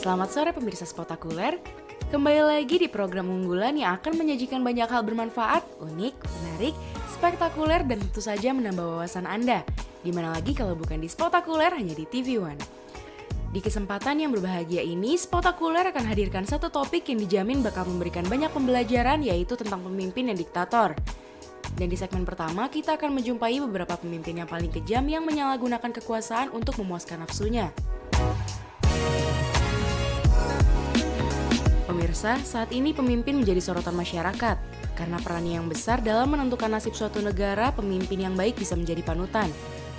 Selamat sore pemirsa Spotakuler. Kembali lagi di program unggulan yang akan menyajikan banyak hal bermanfaat, unik, menarik, spektakuler, dan tentu saja menambah wawasan Anda. Dimana lagi kalau bukan di Spotakuler hanya di TV One. Di kesempatan yang berbahagia ini, Spotakuler akan hadirkan satu topik yang dijamin bakal memberikan banyak pembelajaran, yaitu tentang pemimpin yang diktator. Dan di segmen pertama, kita akan menjumpai beberapa pemimpin yang paling kejam yang menyalahgunakan kekuasaan untuk memuaskan nafsunya. Pemirsa, saat ini pemimpin menjadi sorotan masyarakat. Karena perannya yang besar dalam menentukan nasib suatu negara, pemimpin yang baik bisa menjadi panutan.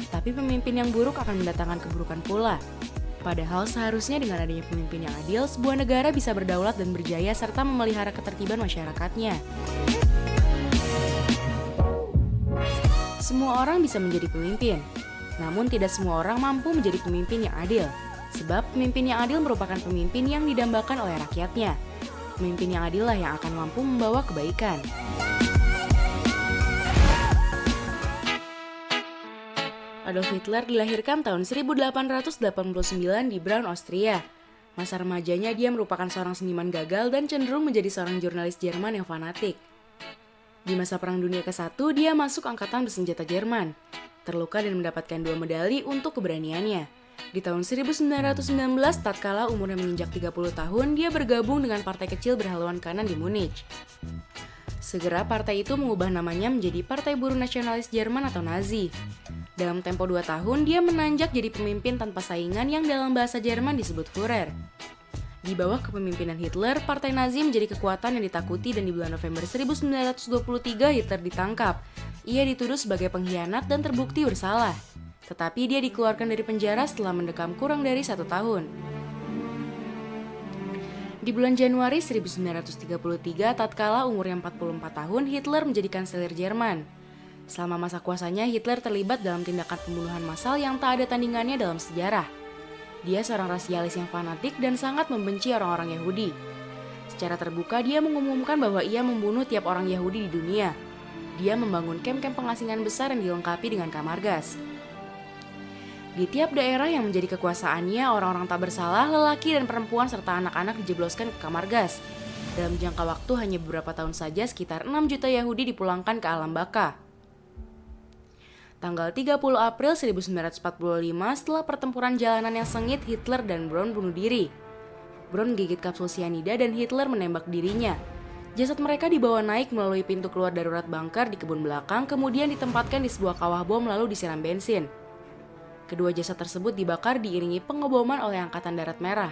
Tapi pemimpin yang buruk akan mendatangkan keburukan pula. Padahal seharusnya dengan adanya pemimpin yang adil, sebuah negara bisa berdaulat dan berjaya serta memelihara ketertiban masyarakatnya. Semua orang bisa menjadi pemimpin, namun tidak semua orang mampu menjadi pemimpin yang adil. Sebab pemimpin yang adil merupakan pemimpin yang didambakan oleh rakyatnya. Pemimpin yang adil lah yang akan mampu membawa kebaikan. Adolf Hitler dilahirkan tahun 1889 di Braun, Austria. Masa remajanya dia merupakan seorang seniman gagal dan cenderung menjadi seorang jurnalis Jerman yang fanatik. Di masa Perang Dunia ke-1, dia masuk angkatan bersenjata Jerman. Terluka dan mendapatkan 2 medali untuk keberaniannya. Di tahun 1919, tatkala umurnya menginjak 30 tahun, dia bergabung dengan partai kecil berhaluan kanan di Munich. Segera partai itu mengubah namanya menjadi Partai Buruh Nasionalis Jerman atau Nazi. Dalam tempo 2 tahun, dia menanjak jadi pemimpin tanpa saingan yang dalam bahasa Jerman disebut Führer. Di bawah kepemimpinan Hitler, partai Nazi menjadi kekuatan yang ditakuti dan di bulan November 1923 Hitler ditangkap. Ia dituduh sebagai pengkhianat dan terbukti bersalah. Tetapi dia dikeluarkan dari penjara setelah mendekam kurang dari 1 tahun. Di bulan Januari 1933, tatkala umurnya 44 tahun, Hitler menjadi kanselir Jerman. Selama masa kuasanya, Hitler terlibat dalam tindakan pembunuhan massal yang tak ada tandingannya dalam sejarah. Dia seorang rasialis yang fanatik dan sangat membenci orang-orang Yahudi. Secara terbuka, dia mengumumkan bahwa ia membunuh tiap orang Yahudi di dunia. Dia membangun kamp-kamp pengasingan besar yang dilengkapi dengan kamar gas. Di tiap daerah yang menjadi kekuasaannya, orang-orang tak bersalah, lelaki dan perempuan serta anak-anak dijebloskan ke kamar gas. Dalam jangka waktu hanya beberapa tahun saja, sekitar 6 juta Yahudi dipulangkan ke alam baka. Tanggal 30 April 1945, setelah pertempuran jalanan yang sengit, Hitler dan Braun bunuh diri. Braun menggigit kapsul sianida dan Hitler menembak dirinya. Jasad mereka dibawa naik melalui pintu keluar darurat bunker di kebun belakang, kemudian ditempatkan di sebuah kawah bom lalu disiram bensin. Kedua jasad tersebut dibakar diiringi pengeboman oleh Angkatan Darat Merah.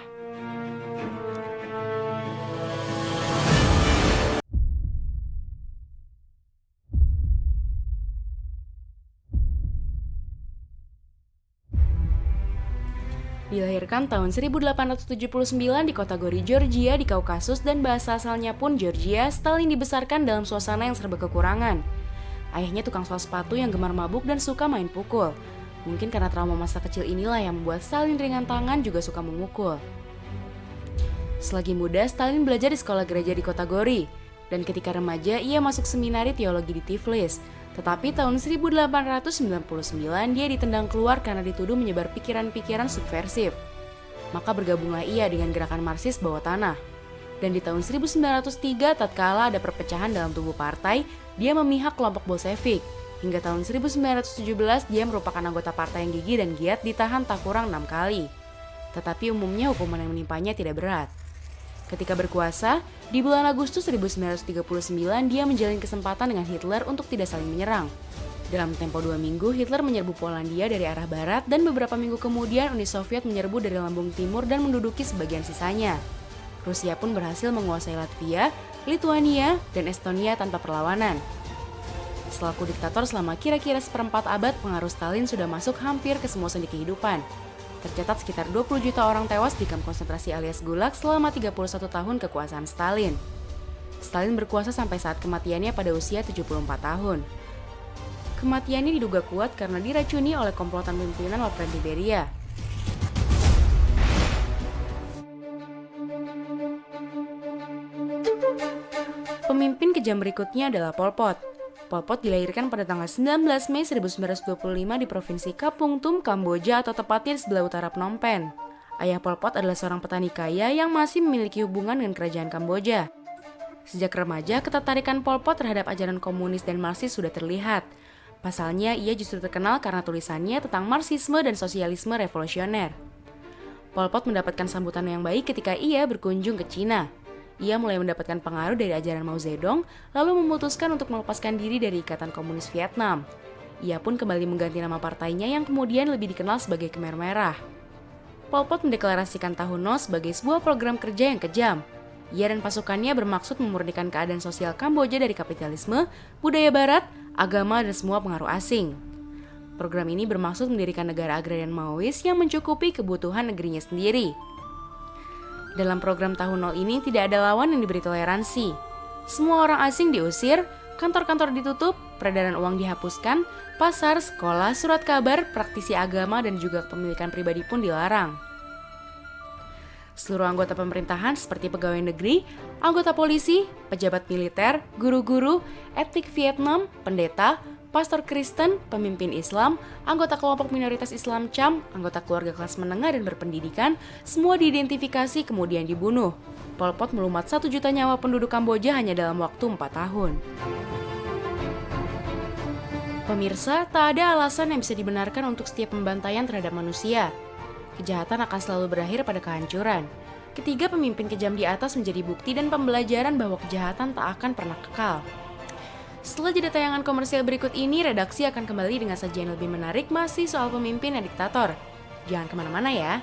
Dilahirkan tahun 1879 di kota Gori, Georgia di Kaukasus dan bahasa asalnya pun Georgia, Stalin dibesarkan dalam suasana yang serba kekurangan. Ayahnya tukang sol sepatu yang gemar mabuk dan suka main pukul. Mungkin karena trauma masa kecil inilah yang membuat Stalin ringan tangan juga suka memukul. Selagi muda, Stalin belajar di sekolah gereja di kota Gori. Dan ketika remaja, ia masuk seminari teologi di Tiflis. Tetapi tahun 1899 dia ditendang keluar karena dituduh menyebar pikiran-pikiran subversif. Maka bergabunglah ia dengan gerakan Marxis bawah tanah. Dan di tahun 1903 tatkala ada perpecahan dalam tubuh partai, dia memihak kelompok Bolshevik. Hingga tahun 1917 dia merupakan anggota partai yang gigih dan giat, ditahan tak kurang 6 kali. Tetapi umumnya hukuman yang menimpanya tidak berat. Ketika berkuasa, di bulan Agustus 1939 dia menjalin kesempatan dengan Hitler untuk tidak saling menyerang. Dalam tempo 2 minggu, Hitler menyerbu Polandia dari arah barat dan beberapa minggu kemudian Uni Soviet menyerbu dari lambung timur dan menduduki sebagian sisanya. Rusia pun berhasil menguasai Latvia, Lituania, dan Estonia tanpa perlawanan. Selaku diktator selama kira-kira seperempat abad, pengaruh Stalin sudah masuk hampir ke semua sendi kehidupan. Tercatat sekitar 20 juta orang tewas di kamp konsentrasi alias Gulag selama 31 tahun kekuasaan Stalin. Stalin berkuasa sampai saat kematiannya pada usia 74 tahun. Kematiannya diduga kuat karena diracuni oleh komplotan pimpinan Alfred di Beria. Pemimpin kejam berikutnya adalah Pol Pot. Pol Pot dilahirkan pada tanggal 19 Mei 1925 di Provinsi Kapung Thum, Kamboja atau tepatnya di sebelah utara Phnom Penh. Ayah Pol Pot adalah seorang petani kaya yang masih memiliki hubungan dengan kerajaan Kamboja. Sejak remaja, ketertarikan Pol Pot terhadap ajaran komunis dan Marxis sudah terlihat. Pasalnya, ia justru terkenal karena tulisannya tentang Marxisme dan sosialisme revolusioner. Pol Pot mendapatkan sambutan yang baik ketika ia berkunjung ke Cina. Ia mulai mendapatkan pengaruh dari ajaran Mao Zedong, lalu memutuskan untuk melepaskan diri dari Ikatan Komunis Vietnam. Ia pun kembali mengganti nama partainya yang kemudian lebih dikenal sebagai Khmer Merah. Pol Pot mendeklarasikan Tahun No sebagai sebuah program kerja yang kejam. Ia dan pasukannya bermaksud memurnikan keadaan sosial Kamboja dari kapitalisme, budaya barat, agama, dan semua pengaruh asing. Program ini bermaksud mendirikan negara agrarian Maois yang mencukupi kebutuhan negerinya sendiri. Dalam program Tahun Nol ini tidak ada lawan yang diberi toleransi. Semua orang asing diusir, kantor-kantor ditutup, peredaran uang dihapuskan, pasar, sekolah, surat kabar, praktisi agama, dan juga kepemilikan pribadi pun dilarang. Seluruh anggota pemerintahan seperti pegawai negeri, anggota polisi, pejabat militer, guru-guru, etnik Vietnam, pendeta, pastor Kristen, pemimpin Islam, anggota kelompok minoritas Islam Cham, anggota keluarga kelas menengah dan berpendidikan, semua diidentifikasi kemudian dibunuh. Pol Pot melumat 1 juta nyawa penduduk Kamboja hanya dalam waktu 4 tahun. Pemirsa, tak ada alasan yang bisa dibenarkan untuk setiap pembantaian terhadap manusia. Kejahatan akan selalu berakhir pada kehancuran. Ketiga pemimpin kejam di atas menjadi bukti dan pembelajaran bahwa kejahatan tak akan pernah kekal. Setelah jeda tayangan komersial berikut ini, redaksi akan kembali dengan sajian lebih menarik masih soal pemimpin yang diktator. Jangan kemana-mana ya.